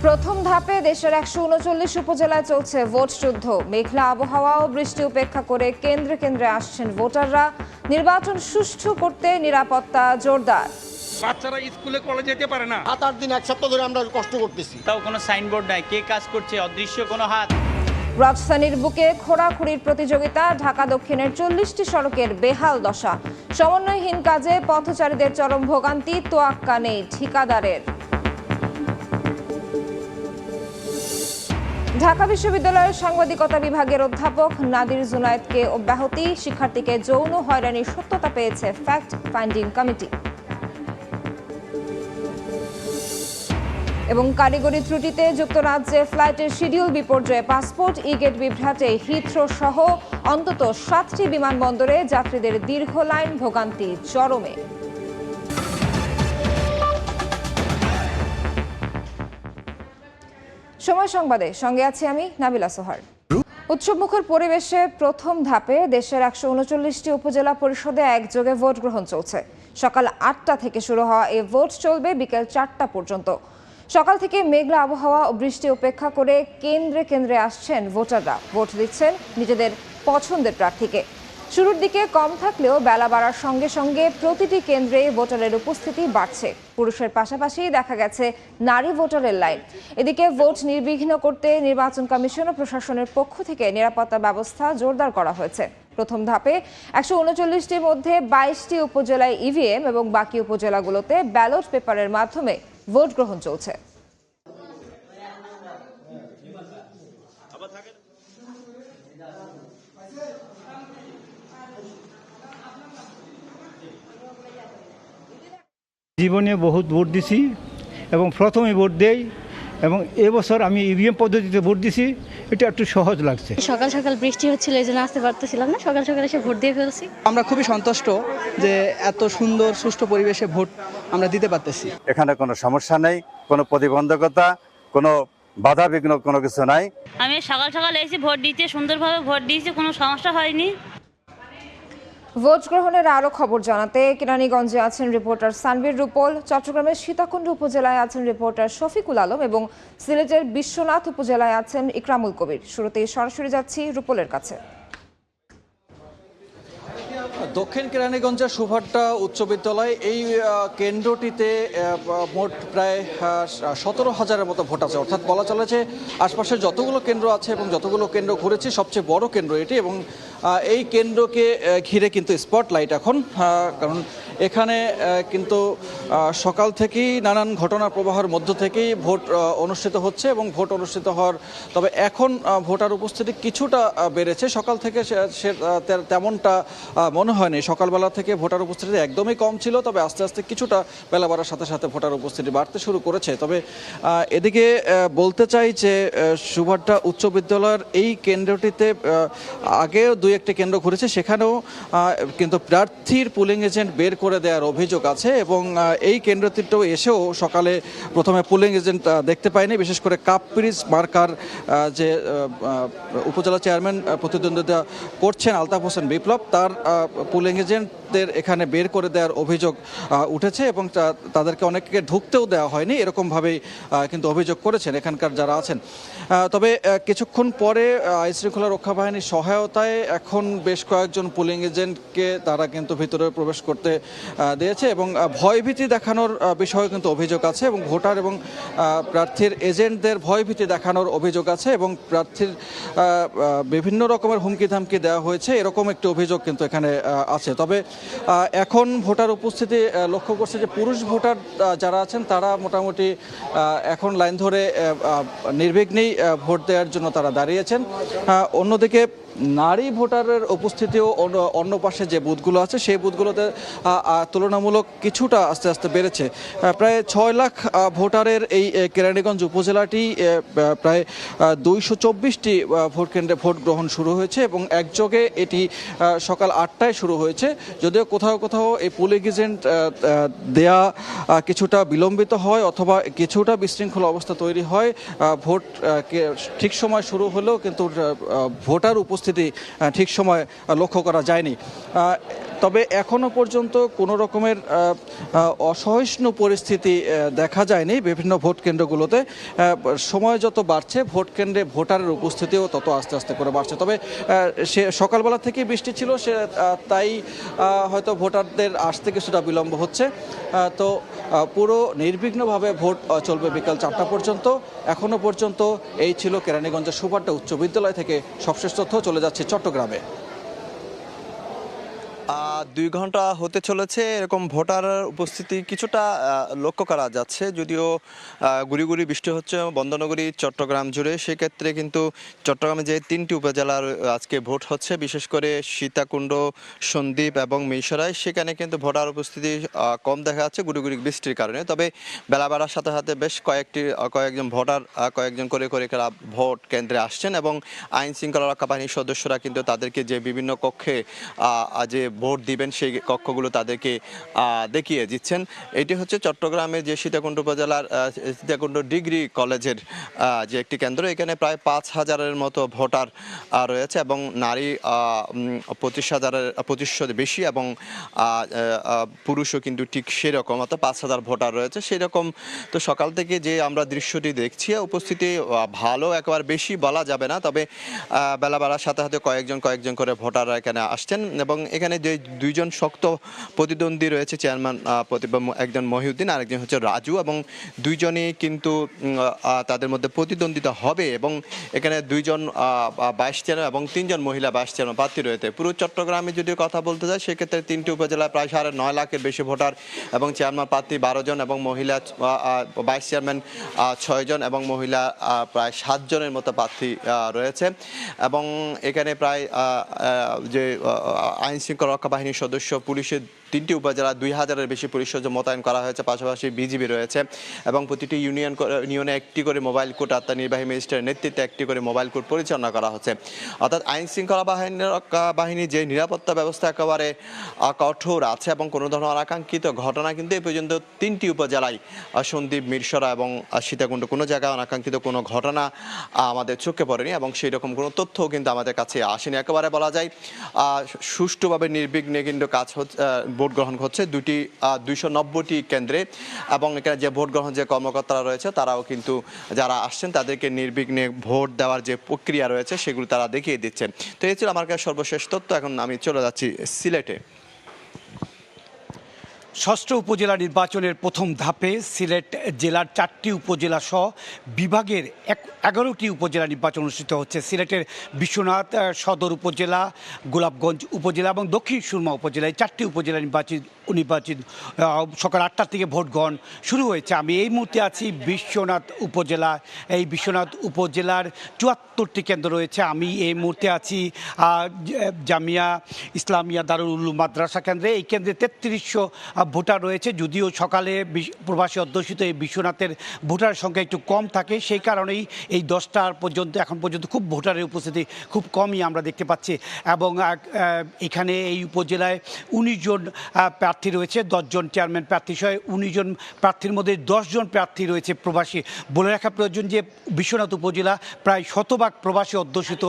প্রথম ধাপে দেশের 139 উপজেলায় চলছে ভোট যুদ্ধ। মেঘলা আবহাওয়া ও বৃষ্টি উপেক্ষা করে কেন্দ্রে কেন্দ্রে আসছেন ভোটাররা। নির্বাচন সুষ্ঠু করতে নিরাপত্তা জোরদার। বাচ্চারা স্কুলে কলেজে যেতে পারে না। 7-8 দিন এক সপ্তাহ ধরে আমরা কষ্ট করতেছি, তাও কোনো সাইনবোর্ড নাই, কে কাজ করছে, অদৃশ্য কোনো হাত। রাজধানীর বুকে খোঁড়াখুড়ির প্রতিযোগিতা। ঢাকা দক্ষিণের 40টি সড়কের বেহাল দশা। সমন্বয়হীন কাজে পথচারীদের চরম ভোগান্তি, তোয়াক্কা নেই ঠিকাদারের। ঢাকা বিশ্ববিদ্যালয়ের সাংবাদিকতা বিভাগের অধ্যাপক নাদির জুনায়েদকে অব্যাহতি। শিক্ষার্থীকে যৌন হয়রানির সত্যতা পেয়েছে ফ্যাক্ট ফাইন্ডিং কমিটি। এবং কারিগরি ত্রুটিতে যুক্তরাজ্যে ফ্লাইটের শিডিউল বিপর্যয়ে পাসপোর্ট ই-গেট বিভ্রাটে হিথ্রো সহ অন্তত 7টি বিমানবন্দরে যাত্রীদের দীর্ঘ লাইন, ভোগান্তি চরমে। সময় সংবাদে সঙ্গে আছি আমি নাবিলা সোহার। উৎসবমুখর পরিবেশে প্রথম ধাপে দেশের 139টি উপজেলা পরিষদে একযোগে ভোট গ্রহণ চলছে। সকাল 8টা থেকে শুরু হওয়া এই ভোট চলবে বিকেল 4টা পর্যন্ত। সকাল থেকে মেঘলা আবহাওয়া ও বৃষ্টি উপেক্ষা করে কেন্দ্রে কেন্দ্রে আসছেন ভোটাররা। ভোট দিচ্ছেন নিজেদের পছন্দের প্রার্থীকে। শুরুর দিকে কম থাকলেও বেলা বাড়ার সঙ্গে সঙ্গে প্রতিটি কেন্দ্রে ভোটারের উপস্থিতি বাড়ছে। পুরুষের পাশাপাশি দেখা গেছে নারী ভোটারের লাইন। এদিকে ভোট নির্বিঘ্ন করতে নির্বাচন কমিশন ও প্রশাসনের পক্ষ থেকে নিরাপত্তা ব্যবস্থা জোরদার করা হয়েছে। প্রথম ধাপে 139টির মধ্যে 22টি উপজেলায় ইভিএম এবং বাকি উপজেলাগুলোতে ব্যালট পেপারের মাধ্যমে ভোট গ্রহণ চলছে। জীবনে বহুত ভোট দিছি এবং প্রথমে ভোট দেই, এবং এবছর আমি ইভিএম পদ্ধতিতে ভোট দিছি। এটা একটু সহজ লাগছে। সকাল সকাল বৃষ্টি হচ্ছিল, এই জন্য আসতে পারতেছিলাম না। সকাল সকাল এসে ভোট দিয়ে ফেলছি। আমরা খুবই সন্তুষ্ট যে এত সুন্দর সুষ্ঠু পরিবেশে ভোট আমরা দিতে পারতেছি। এখানে কোনো সমস্যা নেই, কোনো প্রতিবন্ধকতা, কোনো বাধা বিঘ্ন কোনো কিছু নাই। আমি সকাল সকাল এসে ভোট দিতে সুন্দরভাবে ভোট দিয়েছি, কোনো সমস্যা হয়নি। ভোট গ্রহণের আরো খবর জানাতে কেরানীগঞ্জে আছেন রিপোর্টার সানভীর রূপল, চট্টগ্রামের সীতাকুণ্ড উপজেলায় আছেন রিপোর্টার শফিকুল আলম এবং সিলেটের বিশ্বনাথ উপজেলায় আছেন ইকরামুল কবির। শুরুতেই সরাসরি যাচ্ছি রূপলের কাছে। দক্ষিণ কেরানীগঞ্জের সুভাট্টা উচ্চ বিদ্যালয়, এই কেন্দ্রটিতে মোট প্রায় 17,000-এর মতো ভোট আছে। অর্থাৎ বলা চলে যে আশপাশে যতগুলো কেন্দ্র আছে এবং যতগুলো কেন্দ্র ঘুরেছি সবচেয়ে বড় কেন্দ্র এটি। এবং এই কেন্দ্রকে ঘিরে কিন্তু স্পটলাইট এখন, কারণ এখানে কিন্তু সকাল থেকেই নানান ঘটনার প্রবাহের মধ্য থেকেই ভোট অনুষ্ঠিত হচ্ছে এবং ভোট অনুষ্ঠিত হওয়ার, তবে এখন ভোটার উপস্থিতি কিছুটা বেড়েছে। সকাল থেকে তেমনটা মনে হয়নি। সকালবেলা থেকে ভোটার উপস্থিতি একদমই কম ছিল, তবে আস্তে আস্তে কিছুটা বেলা বাড়ার সাথে সাথে ভোটার উপস্থিতি বাড়তে শুরু করেছে। তবে এদিকে বলতে চাই যে সুভাট্টা উচ্চ বিদ্যালয়ের এই কেন্দ্রটিতে আগেও 2-1টি কেন্দ্র ঘুরেছে, সেখানেও কিন্তু প্রার্থীর পুলিং এজেন্ট বের করে দেওয়ার অভিযোগ আছে। এবং এই কেন্দ্রটিতেও এসেও সকালে প্রথমে পুলিং এজেন্ট দেখতে পাইনি। বিশেষ করে কাপপিরিজ মার্কার যে উপজেলা চেয়ারম্যান প্রতিদ্বন্দ্বিতা করছেন আলতাফ হোসেন বিপ্লব, তার পুলিং এজেন্টদের এখানে বের করে দেওয়ার অভিযোগ উঠেছে এবং তাদেরকে অনেককে ঢুকতেও দেওয়া হয়নি, এরকমভাবেই কিন্তু অভিযোগ করেছেন এখানকার যারা আছেন। তবে কিছুক্ষণ পরে আইনশৃঙ্খলা রক্ষা বাহিনীর সহায়তায় এখন বেশ কয়েকজন পুলিং এজেন্টকে তারা কিন্তু ভিতরে প্রবেশ করতে দিয়েছে এবং ভয়ভীতি দেখানোর বিষয়ে কিন্তু অভিযোগ আছে এবং ভোটার এবং প্রার্থীর এজেন্টদের ভয়ভীতি দেখানোর অভিযোগ আছে এবং প্রার্থীর বিভিন্ন রকমের হুমকি ধামকি দেওয়া হয়েছে, এরকম একটি অভিযোগ কিন্তু এখানে আছে। তবে এখন ভোটার উপস্থিতি লক্ষ্য করছে যে পুরুষ ভোটার যারা আছেন তারা মোটামুটি এখন লাইন ধরে নির্বিঘ্নেই ভোট দেওয়ার জন্য তারা দাঁড়িয়েছেন। অন্যদিকে নারী ভোটারের উপস্থিতিও অন্য পাশে যে বুথগুলো আছে সেই বুথগুলোতে তুলনামূলক কিছুটা আস্তে আস্তে বেড়েছে। প্রায় 6 লাখ ভোটারের এই কেরানীগঞ্জ উপজেলাটি প্রায় 224টি ভোট কেন্দ্রে ভোট গ্রহণ শুরু হয়েছে এবং একযোগে এটি সকাল 8টায় শুরু হয়েছে। যদিও কোথাও কোথাও এই পুলিং এজেন্ট দেয়া কিছুটা বিলম্বিত হয় অথবা কিছুটা বিশৃঙ্খল অবস্থা তৈরি হয়, ভোট ঠিক সময় শুরু হলেও কিন্তু ভোটার উপস্থিতি উপস্থিতি ঠিক সময় লক্ষ্য করা যায়নি। তবে এখনও পর্যন্ত কোনো রকমের অসহিষ্ণু পরিস্থিতি দেখা যায়নি বিভিন্ন ভোট কেন্দ্রগুলোতে। সময় যত বাড়ছে ভোট কেন্দ্রে ভোটারের উপস্থিতিও তত আস্তে আস্তে করে বাড়ছে। তবে সে সকালবেলা থেকেই বৃষ্টি ছিল, সে তাই হয়তো ভোটারদের আসতে কিছুটা বিলম্ব হচ্ছে। তো পুরো নির্বিঘ্নভাবে ভোট চলবে বিকাল 4টা পর্যন্ত। এখনও পর্যন্ত এই ছিল কেরানীগঞ্জের সুভাট্টা উচ্চ বিদ্যালয় থেকে সবশেষ তথ্য। চলে যাচ্ছে চট্টগ্রামে। 2 ঘন্টা হতে চলেছে, এরকম ভোটার উপস্থিতি কিছুটা লক্ষ্য করা যাচ্ছে, যদিও গুড়ি গুড়ি বৃষ্টি হচ্ছে বন্দরনগরী চট্টগ্রাম জুড়ে। সেক্ষেত্রে কিন্তু চট্টগ্রামে যে 3টি উপজেলার আজকে ভোট হচ্ছে, বিশেষ করে সীতাকুণ্ড, সন্দ্বীপ এবং মিরসরাই, সেখানে কিন্তু ভোটার উপস্থিতি কম দেখা যাচ্ছে গুড়ি গুড়ি বৃষ্টির কারণে। তবে বেলা বাড়ার সাথে সাথে বেশ কয়েকজন ভোটার কয়েকজন করে ভোট কেন্দ্রে আসছেন এবং আইন শৃঙ্খলা রক্ষা বাহিনীর সদস্যরা কিন্তু তাদেরকে যে বিভিন্ন কক্ষে যে ভোট দিবেন সেই কক্ষগুলো তাদেরকে দেখিয়ে দিচ্ছেন। এটি হচ্ছে চট্টগ্রামের যে সীতাকুণ্ড উপজেলার সীতাকুণ্ড ডিগ্রি কলেজের যে একটি কেন্দ্র। এখানে প্রায় 5,000-এর মতো ভোটার রয়েছে এবং নারী 25,000 বেশি এবং পুরুষও কিন্তু ঠিক সেরকম, অর্থাৎ 5,000 ভোটার রয়েছে সেরকম। তো সকাল থেকে যে আমরা দৃশ্যটি দেখছি, উপস্থিতি ভালো একেবারে বেশি বলা যাবে না, তবে বেলা বাড়ার সাথে সাথে কয়েকজন করে ভোটাররা এখানে আসছেন এবং এখানে যে 2জন শক্ত প্রতিদ্বন্দ্বী রয়েছে, চেয়ারম্যান একজন মহিউদ্দিন আর একজন হচ্ছে রাজু, এবং 2জনই কিন্তু তাদের মধ্যে প্রতিদ্বন্দ্বিতা হবে এবং এখানে 2জন ভাইস চেয়ারম্যান এবং 3জন মহিলা ভাইস চেয়ারম্যান প্রার্থী রয়েছে। পুরো চট্টগ্রামে যদি কথা বলতে যায় সেক্ষেত্রে 3টি উপজেলায় প্রায় 9.5 লাখের বেশি ভোটার এবং চেয়ারম্যান প্রার্থী 12 জন এবং মহিলা ভাইস চেয়ারম্যান 6 জন এবং মহিলা প্রায় 7 জনের মতো প্রার্থী রয়েছে। এবং এখানে প্রায় যে আইন শৃঙ্খলা রক্ষা বাহিনীর সদস্য, পুলিশের 3টি উপজেলা 2,000-এর বেশি পুলিশ মোতায়েন করা হয়েছে, পাশাপাশি বিজিবি রয়েছে এবং প্রতিটি ইউনিয়নে একটি করে মোবাইল কোর্ট, অর্থাৎ নির্বাহী ম্যাজিস্ট্রেটের নেতৃত্বে একটি করে মোবাইল কোর্ট পরিচালনা করা হচ্ছে। অর্থাৎ আইন শৃঙ্খলা বাহিনীর যে নিরাপত্তা ব্যবস্থা একেবারে কঠোর আছে এবং কোনো ধরনের অনাকাঙ্ক্ষিত ঘটনা কিন্তু এই পর্যন্ত 3টি উপজেলায় সন্দ্বীপ, মিরসরা এবং সীতাকুণ্ড কোনো জায়গায় অনাকাঙ্ক্ষিত কোনো ঘটনা আমাদের চোখে পড়েনি এবং সেই রকম কোনো তথ্যও কিন্তু আমাদের কাছে আসেনি। একেবারে বলা যায় সুষ্ঠুভাবে নির্বিঘ্নে কিন্তু কাজ হচ্ছে, ভোট গ্রহণ হচ্ছে 290টি কেন্দ্রে এবং এখানে যে ভোট গ্রহণ যে কর্মকর্তারা রয়েছে তারাও কিন্তু যারা আসছেন তাদেরকে নির্বিঘ্নে ভোট দেওয়ার যে প্রক্রিয়া রয়েছে সেগুলো তারা দেখিয়ে দিচ্ছেন। তো এই ছিল আমার কাছে সর্বশেষ তথ্য। এখন আমি চলে যাচ্ছি সিলেটে। ষষ্ঠ উপজেলা নির্বাচনের প্রথম ধাপে সিলেট জেলার 4টি উপজেলা সহ বিভাগের 11টি উপজেলা নির্বাচন অনুষ্ঠিত হচ্ছে। সিলেটের বিশ্বনাথ সদর উপজেলা, গোলাপগঞ্জ উপজেলা এবং দক্ষিণ সুরমা উপজেলায় 4টি উপজেলা নির্বাচিত সকাল 8টা থেকে ভোট গ্রহণ শুরু হয়েছে। আমি এই মুহূর্তে আছি বিশ্বনাথ উপজেলা। এই বিশ্বনাথ উপজেলার 74টি কেন্দ্র রয়েছে। আমি এই মুহূর্তে আছি জামিয়া ইসলামিয়া দারুল উলুম মাদ্রাসা কেন্দ্রে। এই কেন্দ্রে 3300 ভোটার রয়েছে। যদিও সকালে প্রবাসী অধ্যুষিত এই বিশ্বনাথের ভোটারের সংখ্যা একটু কম থাকে, সেই কারণেই এই 10টার পর্যন্ত এখন পর্যন্ত খুব ভোটারের উপস্থিতি খুব কমই আমরা দেখতে পাচ্ছি। এবং এখানে এই উপজেলায় 19 জন প্রার্থী রয়েছে, 10 জন চেয়ারম্যান প্রার্থী সহ 19 জন প্রার্থীর মধ্যে 10 জন প্রার্থী রয়েছে প্রবাসী। বলে রাখা প্রয়োজন যে বিশ্বনাথ উপজেলা প্রায় 100% প্রবাসী অধ্যুষিত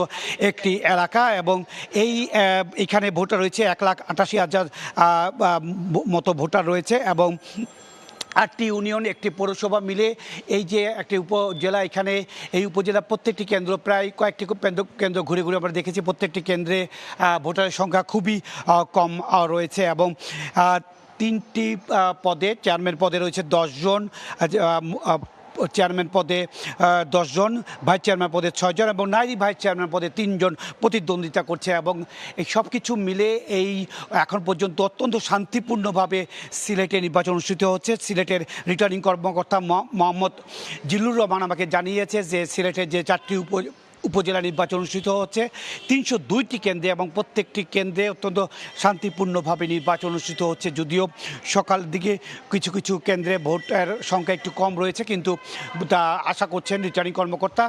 একটি এলাকা এবং এখানে ভোটার রয়েছে 1,88,000 মতো ভোটার রয়েছে এবং 8টি ইউনিয়ন, একটি পৌরসভা মিলে এই যে একটি উপজেলা। এখানে এই উপজেলা প্রত্যেকটি কেন্দ্র প্রায় কয়েকটি কেন্দ্র ঘুরে ঘুরে আমরা দেখেছি, প্রত্যেকটি কেন্দ্রে ভোটারের সংখ্যা খুবই কম রয়েছে এবং 3টি পদে চেয়ারম্যান পদে রয়েছে 10 জন, চেয়ারম্যান পদে 10 জন, ভাইস চেয়ারম্যান পদে 6 জন এবং নারী ভাইস চেয়ারম্যান পদে 3 জন প্রতিদ্বন্দ্বিতা করছে। এবং এই সব কিছু মিলে এই এখন পর্যন্ত অত্যন্ত শান্তিপূর্ণভাবে সিলেটে নির্বাচন অনুষ্ঠিত হচ্ছে। সিলেটের রিটার্নিং কর্মকর্তা মোহাম্মদ জিল্লুর রহমান আমাকে জানিয়েছে যে সিলেটের যে 4টি উপজেলা নির্বাচন অনুষ্ঠিত হচ্ছে 302টি কেন্দ্রে এবং প্রত্যেকটি কেন্দ্রে অত্যন্ত শান্তিপূর্ণভাবে নির্বাচন অনুষ্ঠিত হচ্ছে। যদিও সকাল দিকে কিছু কিছু কেন্দ্রে ভোটের সংখ্যা একটু কম রয়েছে, কিন্তু তা আশা করছেন রিটার্নিং কর্মকর্তা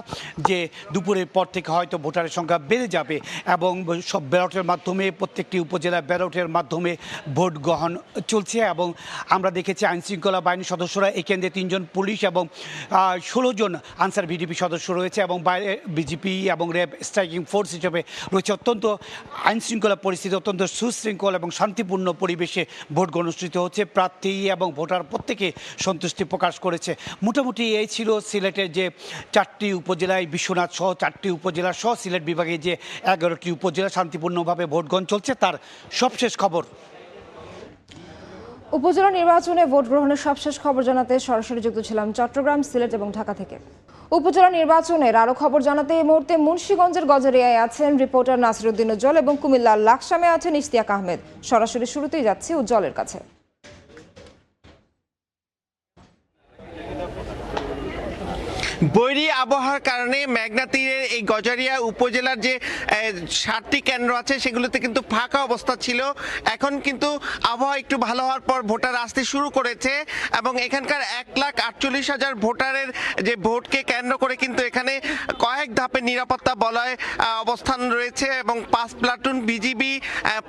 যে দুপুরের পর থেকে হয়তো ভোটারের সংখ্যা বেড়ে যাবে এবং সব ব্যালটের মাধ্যমে প্রত্যেকটি উপজেলা ব্যালটের মাধ্যমে ভোট গ্রহণ চলছে। এবং আমরা দেখেছি আইনশৃঙ্খলা বাহিনীর সদস্যরা এই কেন্দ্রে 3 জন পুলিশ এবং 16 জন আনসার ভিডিপি সদস্য রয়েছে এবং বাইরে বিজেপি বিজিপি এবং র্যাব স্ট্রাইকিং ফোর্স হিসেবে রয়েছে। অত্যন্ত আইনশৃঙ্খলা পরিস্থিতি, অত্যন্ত সুশৃঙ্খল এবং শান্তিপূর্ণ পরিবেশে ভোট অনুষ্ঠিত হচ্ছে। প্রার্থী এবং ভোটার প্রত্যেকে সন্তুষ্টি প্রকাশ করেছে। মোটামুটি এই ছিল সিলেটের যে 4টি উপজেলায়, বিশ্বনাথ সহ 4টি উপজেলা সহ সিলেট বিভাগে যে 11টি উপজেলা শান্তিপূর্ণভাবে ভোটগ্রহণ চলছে তার সবশেষ খবর। উপজেলা নির্বাচনে ভোট গ্রহণের সবশেষ খবর জানাতে সরাসরি যুক্ত ছিলাম চট্টগ্রাম, সিলেট এবং ঢাকা থেকে। উপজেলা নির্বাচনের আরো খবর জানাতে এই মুহূর্তে মুন্সিগঞ্জের গজারিয়ায় আছেন রিপোর্টার নাসিরউদ্দিন উজ্জ্বল এবং কুমিল্লার লাকসামে আছেন ইশতিয়াক আহমেদ। সরাসরি শুরুতেই যাচ্ছি উজ্জ্বলের কাছে। বৈরী আবহাওয়ার কারণে মেঘনা তীরের এই গজারিয়া উপজেলার যে 7টি কেন্দ্র আছে সেগুলোতে কিন্তু ফাঁকা অবস্থা ছিল। এখন কিন্তু আবহাওয়া একটু ভালো হওয়ার পর ভোটার আসতে শুরু করেছে এবং এখানকার 1,48,000 ভোটারের যে ভোটকে কেন্দ্র করে কিন্তু এখানে কয়েক ধাপে নিরাপত্তা বলয় অবস্থান রয়েছে এবং 5 প্লাটুন বিজিবি,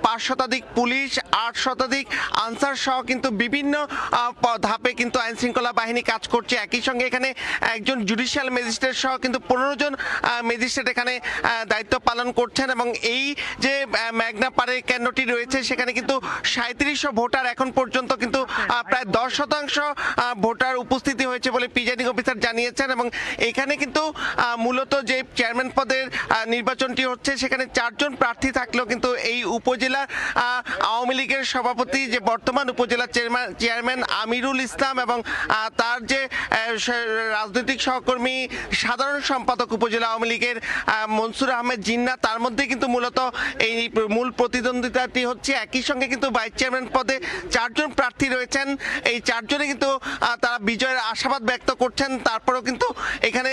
5 শতাধিক পুলিশ, 8 শতাধিক আনসার সহ কিন্তু বিভিন্ন ধাপে কিন্তু আইনশৃঙ্খলা বাহিনী কাজ করছে। একই সঙ্গে এখানে একজন জুডিশিয়াল ম্যাজিস্ট্রেট সহ কিন্তু 15 জন ম্যাজিস্ট্রেট এখানে দায়িত্ব পালন করছেন এবং এই যে মেঘনা পাড়ের কেন্দ্রটি রয়েছে সেখানে কিন্তু 3700 ভোটার এখন পর্যন্ত কিন্তু প্রায় 10% ভোটার উপস্থিতি হয়েছে বলে প্রিজাইডিং অফিসার জানিয়েছেন এবং এখানে কিন্তু মূলত যে চেয়ারম্যান পদের নির্বাচনটি হচ্ছে সেখানে 4 জন প্রার্থী থাকলেও কিন্তু এই উপজেলা আওয়ামী লীগের সভাপতি যে বর্তমান উপজেলা চেয়ারম্যান আমিরুল ইসলাম এবং তার যে রাজনৈতিক সহকর্মী সাধারণ সম্পাদক উপজেলা আওয়ামী লীগের মনসুর আহমেদ জিন্না, তার মধ্যে কিন্তু মূলত এই মূল প্রতিদ্বন্দ্বিতাটি হচ্ছে। একই সঙ্গে কিন্তু ভাইস চেয়ারম্যান পদে 4 জন প্রার্থী রয়েছেন। এই 4 জনে কিন্তু তারা বিজয়ের আশাবাদ ব্যক্ত করছেন। তারপরেও কিন্তু এখানে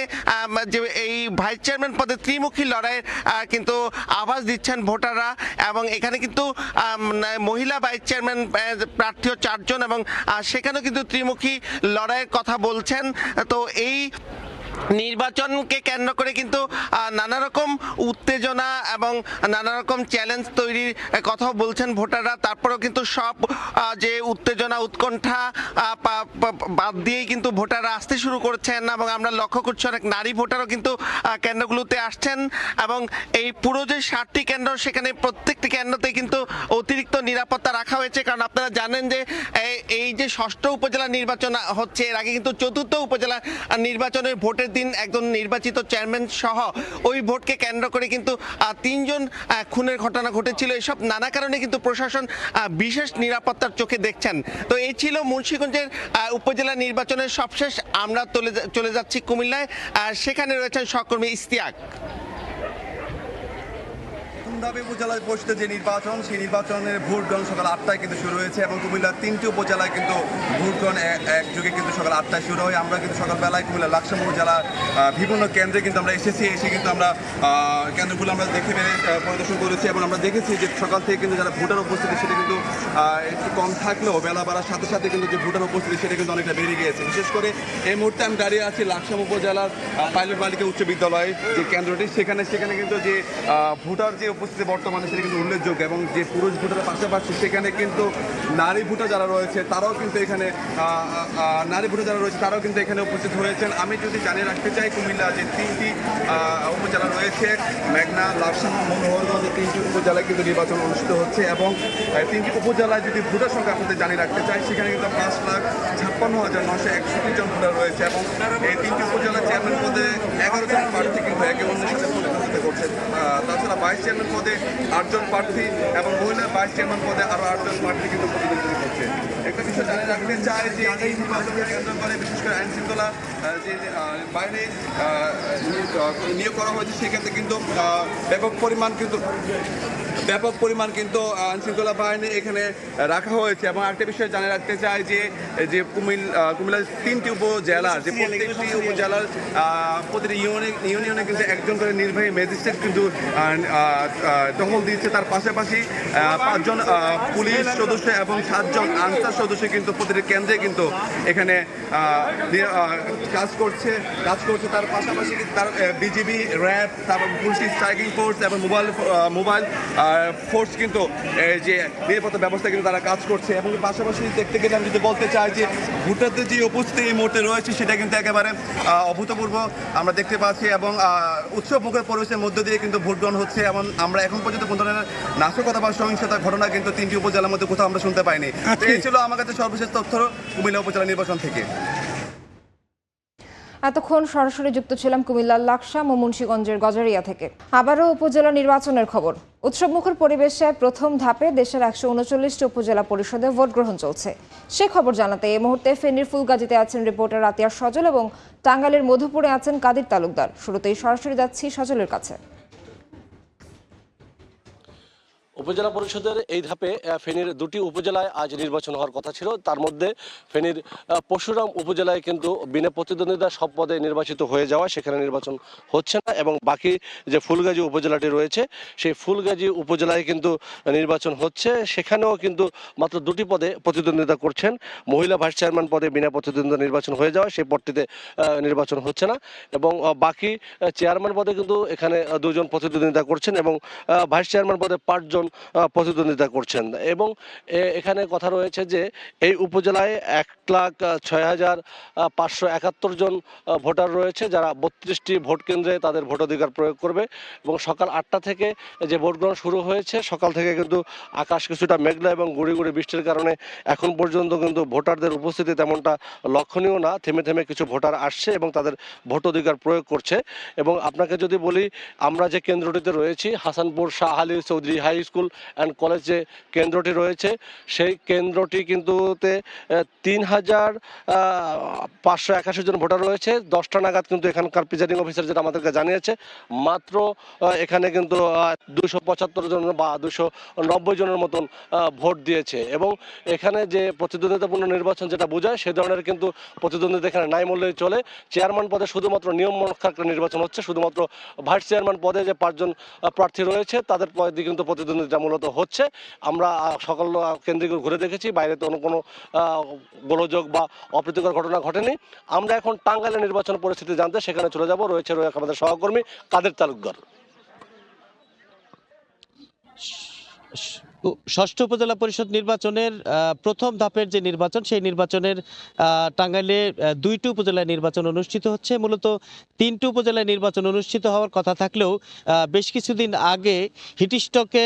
যে এই ভাইস চেয়ারম্যান পদে ত্রিমুখী লড়াইয়ের কিন্তু আভাস দিচ্ছেন ভোটাররা এবং এখানে কিন্তু মহিলা ভাইস চেয়ারম্যান প্রার্থীও 4 জন এবং সেখানেও কিন্তু ত্রিমুখী লড়াইয়ের কথা বলছেন। তো এই নির্বাচনকে কেন্দ্র করে কিন্তু নানা রকম উত্তেজনা এবং নানা রকম চ্যালেঞ্জ তৈরির কথাও বলছেন ভোটাররা। তারপরেও কিন্তু সব যে উত্তেজনা উৎকণ্ঠা বাদ দিয়েই কিন্তু ভোটাররা আসতে শুরু করছেন এবং আমরা লক্ষ্য করছি অনেক নারী ভোটারও কিন্তু কেন্দ্রগুলোতে আসছেন এবং এই পুরো যে 7টি কেন্দ্র সেখানে প্রত্যেকটি কেন্দ্রতে কিন্তু অতিরিক্ত নিরাপত্তা রাখা হয়েছে। কারণ আপনারা জানেন যে এই যে 6ষ্ঠ উপজেলা নির্বাচন হচ্ছে, এর আগে কিন্তু 4র্থ উপজেলা নির্বাচনের ভোটের দিন একজন নির্বাচিত চেয়ারম্যান সহ ওই ভোটকে কেন্দ্র করে কিন্তু 3 জন খুনের ঘটনা ঘটেছিল। এসব নানা কারণে কিন্তু প্রশাসন বিশেষ নিরাপত্তার চোখে দেখছেন। তো এই ছিল মুন্সিগঞ্জের উপজেলা নির্বাচনের সবশেষ। আমরা চলে যাচ্ছি কুমিল্লায়, সেখানে রয়েছেন সহকর্মী ইশতিয়াক। উপজেলা পরিষদের যে নির্বাচন, সেই নির্বাচনের ভোট গ্রহণ সকাল 8টায় কিন্তু শুরু হয়েছে এবং কুমিল্লার 3টি উপজেলায় কিন্তু ভোট গ্রহণ একযোগে কিন্তু সকাল 8টায় শুরু হয়। আমরা কিন্তু সকালবেলায় কুমিল্লা লাকসাম উপজেলার বিভিন্ন কেন্দ্রে কিন্তু আমরা এসে কিন্তু আমরা কেন্দ্রগুলো আমরা দেখে পরিদর্শন করেছি এবং আমরা দেখেছি যে সকাল থেকে কিন্তু যারা ভোটার উপস্থিতি সেটা কিন্তু একটু কম থাকলেও বেলা বাড়ার সাথে সাথে কিন্তু যে ভোটার উপস্থিতি সেটা কিন্তু অনেকটা বেড়ে গিয়েছে। বিশেষ করে এই মুহূর্তে আমি দাঁড়িয়ে আছি লাকসাম উপজেলার পাইলট বালিকা উচ্চ বিদ্যালয় যে কেন্দ্রটি, সেখানে কিন্তু যে ভোটার যে উপস্থিতি বর্তমানে সেটা কিন্তু উল্লেখযোগ্য এবং যে পুরুষ ভোটারের পাশাপাশি সেখানে কিন্তু নারী ভোটার যারা রয়েছে তারাও কিন্তু এখানে উপস্থিত হয়েছেন। আমি যদি জানিয়ে রাখতে চাই কুমিল্লা যে 3টি উপজেলা রয়েছে, মেঘনা, লাকসাম, মনোহরগঞ্জ, 3টি উপজেলায় কিন্তু নির্বাচন অনুষ্ঠিত হচ্ছে এবং 3টি উপজেলায় যদি ভোটার সংখ্যা আপনাদের জানিয়ে রাখতে চাই সেখানে কিন্তু 5,56,961 জন ভোটার রয়েছে এবং এই 3টি উপজেলার চেয়ারম্যান পদে 11 জন প্রার্থী কিন্তু একে অন্যের সাথে প্রতিদ্বন্দ্বিতা করছেন। তাছাড়া ভাইস চেয়ারম্যান পদে 8 জন প্রার্থী এবং মহিলা ভাইস চেয়ারম্যান পদে আরও 8 জন প্রার্থী কিন্তু প্রতিদ্বন্দ্বিতা করছে। একটা বিষয় জানিয়ে রাখতে চাই যে এই নির্বাচনকে কেন্দ্র করে বিশেষ করে আইনশৃঙ্খলা যে বাইরে নিয়োগ করা হয়েছে সেক্ষেত্রে কিন্তু ব্যাপক পরিমাণ কিন্তু আইনশৃঙ্খলা বাহিনী এখানে রাখা হয়েছে। এবং একটা বিষয় জানিয়ে রাখতে চাই যে কুমিল্লার 3টি উপজেলার যে প্রত্যেকটি উপজেলার প্রতিটি ইউনিয়নে কিন্তু একজন করে নির্বাহী ম্যাজিস্ট্রেট কিন্তু টহল দিচ্ছে। তার পাশাপাশি 5 জন পুলিশ সদস্য এবং 7 জন আনসার সদস্য কিন্তু প্রতিটি কেন্দ্রে কিন্তু এখানে কাজ করছে। তার পাশাপাশি তার বিজিবি, র্যাব, তারপর পুলিশ স্ট্রাইকিং ফোর্স এবং মোবাইল ফোর্স কিন্তু এই যে নিরাপত্তা ব্যবস্থা কিন্তু তারা কাজ করছে। এবং পাশাপাশি দেখতে গেলে আমি যদি বলতে চাই যে ভোটারদের যে উপস্থিতি এই মুহূর্তে রয়েছে সেটা কিন্তু একেবারে অভূতপূর্ব আমরা দেখতে পাচ্ছি। এবং উৎসব মুখর পরিবেশের মধ্য দিয়ে কিন্তু ভোট গ্রহণ হচ্ছে। এবং আমরা এখন পর্যন্ত কোনো ধরনের নাশকতা বা সহিংসতার ঘটনা কিন্তু 3টি উপজেলার মধ্যে কোথাও আমরা শুনতে পাইনি। তো এই ছিল আমার কাছে সর্বশেষ তথ্য কুমিল্লা উপজেলা নির্বাচন থেকে। এতক্ষণ সরাসরি যুক্ত ছিলাম কুমিল্লার লাকসাম ও মুন্সিগঞ্জের গজারিয়া থেকে। আবারও উপজেলা নির্বাচনের খবর। উৎসবমুখর পরিবেশে প্রথম ধাপে দেশের 139টি উপজেলা পরিষদে ভোট গ্রহণ চলছে। সে খবর জানাতে এই মুহূর্তে ফেনীর ফুলগাজীতে আছেন রিপোর্টার আতিয়ার সজল এবং টাঙ্গাইলের মধুপুরে আছেন কাদির তালুকদার। শুরুতেই সরাসরি যাচ্ছি সজলের কাছে। উপজেলা পরিষদের এই ধাপে ফেনীর দুটি উপজেলায় আজ নির্বাচন হওয়ার কথা ছিল। তার মধ্যে ফেনীর পরশুরাম উপজেলায় কিন্তু বিনা প্রতিদ্বন্দ্বিতা সব পদে নির্বাচিত হয়ে যাওয়া, সেখানে নির্বাচন হচ্ছে না। এবং বাকি যে ফুলগাজী উপজেলাটি রয়েছে সেই ফুলগাজী উপজেলায় কিন্তু নির্বাচন হচ্ছে। সেখানেও কিন্তু মাত্র দুটি পদে প্রতিদ্বন্দ্বিতা করছেন। মহিলা ভাইস চেয়ারম্যান পদে বিনা প্রতিদ্বন্দ্বিতা নির্বাচন হয়ে যাওয়া, সেই পদটিতে নির্বাচন হচ্ছে না। এবং বাকি চেয়ারম্যান পদে কিন্তু এখানে দুজন প্রতিদ্বন্দ্বিতা করছেন এবং ভাইস চেয়ারম্যান পদে 5 জন প্রতিদ্বন্দ্বিতা করছেন। এবং এখানে কথা রয়েছে যে এই উপজেলায় 1,06,571 জন ভোটার রয়েছে, যারা 32টি ভোট কেন্দ্রে তাদের ভোটাধিকার প্রয়োগ করবে। এবং সকাল 8টা থেকে যে ভোট গ্রহণ শুরু হয়েছে, সকাল থেকে কিন্তু আকাশ কিছুটা মেঘলা এবং গুঁড়ি গুঁড়ি বৃষ্টির কারণে এখন পর্যন্ত কিন্তু ভোটারদের উপস্থিতি তেমনটা লক্ষণীয় না। থেমে থেমে কিছু ভোটার আসছে এবং তাদের ভোটাধিকার প্রয়োগ করছে। এবং আপনাকে যদি বলি, আমরা যে কেন্দ্রটিতে রয়েছি Hasanpur Shah Ali Chowdhury high school and college যে কেন্দ্রটি রয়েছে, সেই কেন্দ্রটি কিন্তু 3,581 জন ভোটার রয়েছে। 10টা নাগাদ কিন্তু এখানকার প্রিজাইডিং অফিসার যেটা আমাদেরকে জানিয়েছে, মাত্র এখানে কিন্তু 275 জন বা 290 জনের মতন ভোট দিয়েছে। এবং এখানে যে প্রতিদ্বন্দ্বিতাপূর্ণ নির্বাচন যেটা বোঝায়, সে ধরনের কিন্তু প্রতিদ্বন্দ্বিতা এখানে নাই বললেই চলে। চেয়ারম্যান পদে শুধুমাত্র নিয়ম রক্ষার নির্বাচন হচ্ছে। শুধুমাত্র ভাইস চেয়ারম্যান পদে যে 5 জন প্রার্থী রয়েছে তাদের পদে কিন্তু প্রতিদ্বন্দ্বিতা মূলত হচ্ছে। আমরা সকল কেন্দ্রিক ঘুরে দেখেছি, বাইরে তো কোনো গোলযোগ বা অপ্রীতিকর ঘটনা ঘটেনি। আমরা এখন টাঙ্গাইলের নির্বাচন পরিস্থিতি জানতে সেখানে চলে যাব। রয়েছে আমাদের সহকর্মী কাদের তালুকদার। ষষ্ঠ উপজেলা পরিষদ নির্বাচনের প্রথম ধাপের যে নির্বাচন, সেই নির্বাচনের টাঙ্গাইলে 2টি উপজেলায় নির্বাচন অনুষ্ঠিত হচ্ছে। মূলত 3টি উপজেলায় নির্বাচন অনুষ্ঠিত হওয়ার কথা থাকলেও বেশ কিছুদিন আগে হিটস্ট্রোকে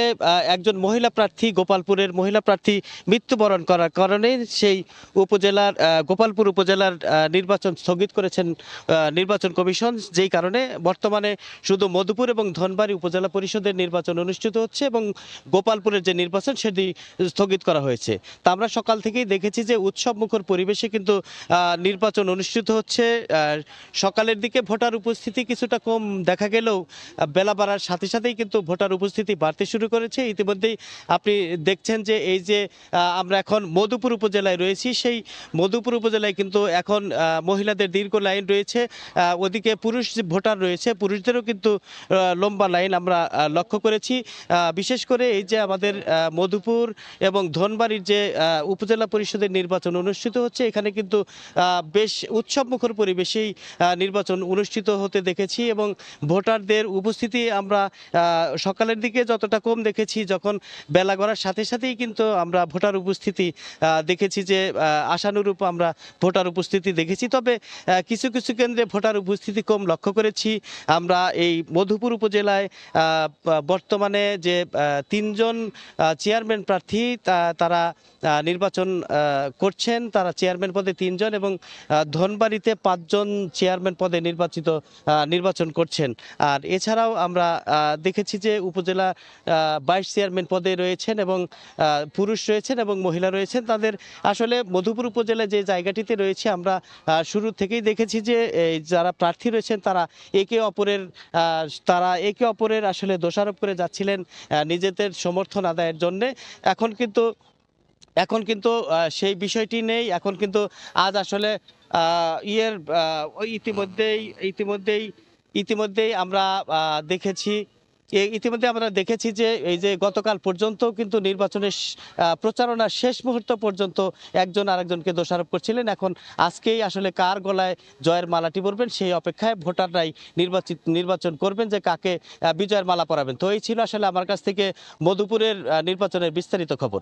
একজন মহিলা প্রার্থী, গোপালপুরের মহিলা প্রার্থী মৃত্যুবরণ করার কারণে সেই উপজেলার গোপালপুর উপজেলার নির্বাচন স্থগিত করেছেন নির্বাচন কমিশন। যেই কারণে বর্তমানে শুধু মধুপুর এবং ধনবাড়ী উপজেলা পরিষদের নির্বাচন অনুষ্ঠিত হচ্ছে এবং গোপালপুরের যে নির্বাচন সেটি স্থগিত করা হয়েছে। তা আমরা সকাল থেকেই দেখেছি যে উৎসব মুখর পরিবেশে কিন্তু নির্বাচন অনুষ্ঠিত হচ্ছে। সকালের দিকে ভোটার উপস্থিতি কিছুটা কম দেখা গেলেও বেলা বাড়ার সাথে সাথেই কিন্তু ভোটার উপস্থিতি বাড়তে শুরু করেছে। ইতিমধ্যেই আপনি দেখছেন যে এই যে আমরা এখন মধুপুর উপজেলায় রয়েছি, সেই মধুপুর উপজেলায় কিন্তু এখন মহিলাদের দীর্ঘ লাইন রয়েছে। ওদিকে পুরুষ ভোটার রয়েছে, পুরুষদেরও কিন্তু লম্বা লাইন আমরা লক্ষ্য করেছি। বিশেষ করে এই যে আমাদের মধুপুর এবং ধনবাড়ির যে উপজেলা পরিষদের নির্বাচন অনুষ্ঠিত হচ্ছে, এখানে কিন্তু বেশ উৎসবমুখর পরিবেশেই নির্বাচন অনুষ্ঠিত হতে দেখেছি। এবং ভোটারদের উপস্থিতি আমরা সকালের দিকে যতটা কম দেখেছি, যখন বেলা গড়ার সাথে সাথেই কিন্তু আমরা ভোটার উপস্থিতি দেখেছি যে আশানুরূপ আমরা ভোটার উপস্থিতি দেখেছি। তবে কিছু কিছু কেন্দ্রে ভোটার উপস্থিতি কম লক্ষ্য করেছি। আমরা এই মধুপুর উপজেলায় বর্তমানে যে 3 জন চেয়ারম্যান প্রার্থী তারা নির্বাচন করছেন, তারা চেয়ারম্যান পদে 3 জন এবং ধনবাড়িতে 5 জন চেয়ারম্যান পদে নির্বাচন করছেন। আর এছাড়াও আমরা দেখেছি যে উপজেলা 22 চেয়ারম্যান পদে রয়েছেন এবং পুরুষ রয়েছেন এবং মহিলা রয়েছেন। তাদের আসলে মধুপুর উপজেলায় যে জায়গাটিতে রয়েছে, আমরা শুরু থেকেই দেখেছি যে যারা প্রার্থী রয়েছেন তারা একে অপরের আসলে দোষারোপ করে যাচ্ছিলেন নিজেদের সমর্থন আদায়ের জন্য। এখন কিন্তু সেই বিষয়টি নেই। এখন কিন্তু আজ আসলে ইতিমধ্যেই আমরা দেখেছি ইতিমধ্যে আমরা দেখেছি যে এই যে গতকাল পর্যন্ত কিন্তু নির্বাচনের প্রচারণার শেষ মুহূর্ত পর্যন্ত একজন আরেকজনকে দোষারোপ করছিলেন। এখন আজকেই আসলে কার গলায় জয়ের মালাটি পরবেন সেই অপেক্ষায় ভোটাররাই নির্বাচন করবেন যে কাকে বিজয়ের মালা পরাবেন। তো এই ছিল আসলে আমার কাছ থেকে মধুপুরের নির্বাচনের বিস্তারিত খবর।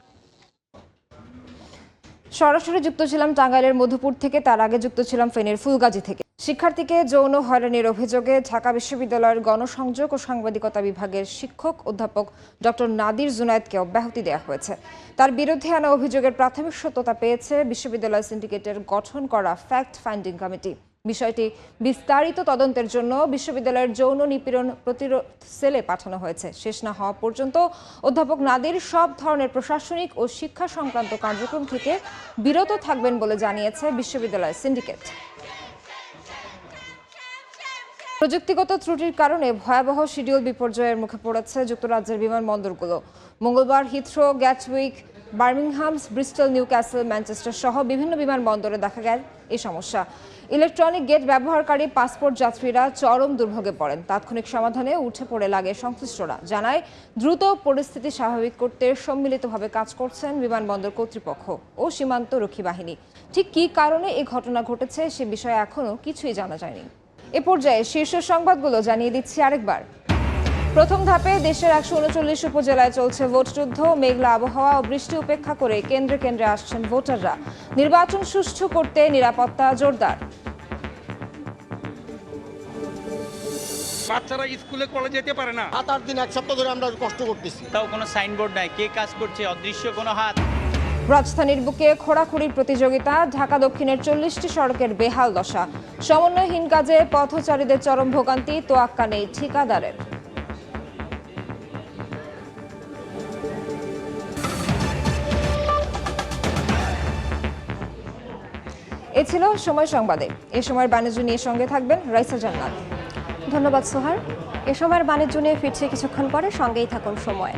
সরাসরি যুক্ত ছিলাম টাঙ্গাইলের মধুপুর থেকে, তার আগে যুক্ত ছিলাম ফেনীর ফুলগাজী থেকে। শিক্ষার্থীকে যৌন হয়রানির অভিযোগে ঢাকা বিশ্ববিদ্যালয়ের গণসংযোগ ও সাংবাদিকতা বিভাগের শিক্ষক অধ্যাপক ডক্টর নাদির জুনায়েদকে অব্যাহতি দেওয়া হয়েছে। তার বিরুদ্ধে আনা অভিযোগের প্রাথমিক সত্যতা পেয়েছে বিশ্ববিদ্যালয় সিন্ডিকেটের গঠন করা ফ্যাক্ট ফাইন্ডিং কমিটি। বিষয়টি বিস্তারিত তদন্তের জন্য বিশ্ববিদ্যালয়ের যৌন নিপীড়ন প্রতিরোধ সেলে পাঠানো হয়েছে। শেষ না হওয়া পর্যন্ত অধ্যাপক নাদির সব ধরনের প্রশাসনিক ও শিক্ষা সংক্রান্ত কার্যক্রম থেকে বিরত থাকবেন বলে জানিয়েছে বিশ্ববিদ্যালয় সিন্ডিকেট। প্রযুক্তিগত ত্রুটির কারণে ভয়াবহ শিডিউল বিপর্যয়ের মুখে পড়েছে যুক্তরাজ্যের বিমানবন্দরগুলো। মঙ্গলবার Heathrow, Gatwick, Birmingham, Bristol, Newcastle, Manchester সহ বিভিন্ন বিমানবন্দরে দেখা গেল এই সমস্যা। ইলেকট্রনিক গেট ব্যবহারকারী পাসপোর্ট যাত্রীরা চরম দুর্ভোগে পড়েন। তাৎক্ষণিক সমাধানে উঠে পড়ে লাগে সংশ্লিষ্টরা। জানায় দ্রুত পরিস্থিতি স্বাভাবিক করতে সম্মিলিতভাবে কাজ করছেন বিমানবন্দর কর্তৃপক্ষ ও সীমান্ত রক্ষী বাহিনী। ঠিক কী কারণে এই ঘটনা ঘটেছে সে বিষয়ে এখনও কিছুই জানা যায়নি। এ পর্যায়ে শীর্ষ সংবাদগুলো জানিয়ে দিচ্ছি আরেকবার। প্রথম ধাপে দেশের 139 উপজেলায় চলছে ভোটযুদ্ধ। মেঘলা আবহাওয়া ও বৃষ্টি উপেক্ষা করে কেন্দ্রে কেন্দ্রে আসছেন ভোটাররা। নির্বাচন সুষ্ঠু করতে নিরাপত্তা জোরদার। বাচ্চারা স্কুলে কলেজে যেতে পারে না। 7-8 দিন, এক সপ্তাহ ধরে আমরা কষ্ট করতেছি। তাও কোনো সাইনবোর্ড নাই, কে কাজ করছে, অদৃশ্য কোনো হাত। রাজধানীর বুকে খোঁড়াখুড়ির প্রতিযোগিতা। ঢাকা দক্ষিণের 40টি সড়কের বেহাল দশা। সমন্বয়হীন কাজে পথচারীদের চরম ভোগান্তি, তোয়াক্কা নেই ঠিকাদারের। এ ছিল সময় সংবাদে। এ সময়ের বাণিজ্য নিয়ে সঙ্গে থাকবেন রাইসা জান্নাত। ধন্যবাদ সোহার। এ সময়ের বাণিজ্য নিয়ে ফিরছে কিছুক্ষণ পরে, সঙ্গেই থাকুন সময়।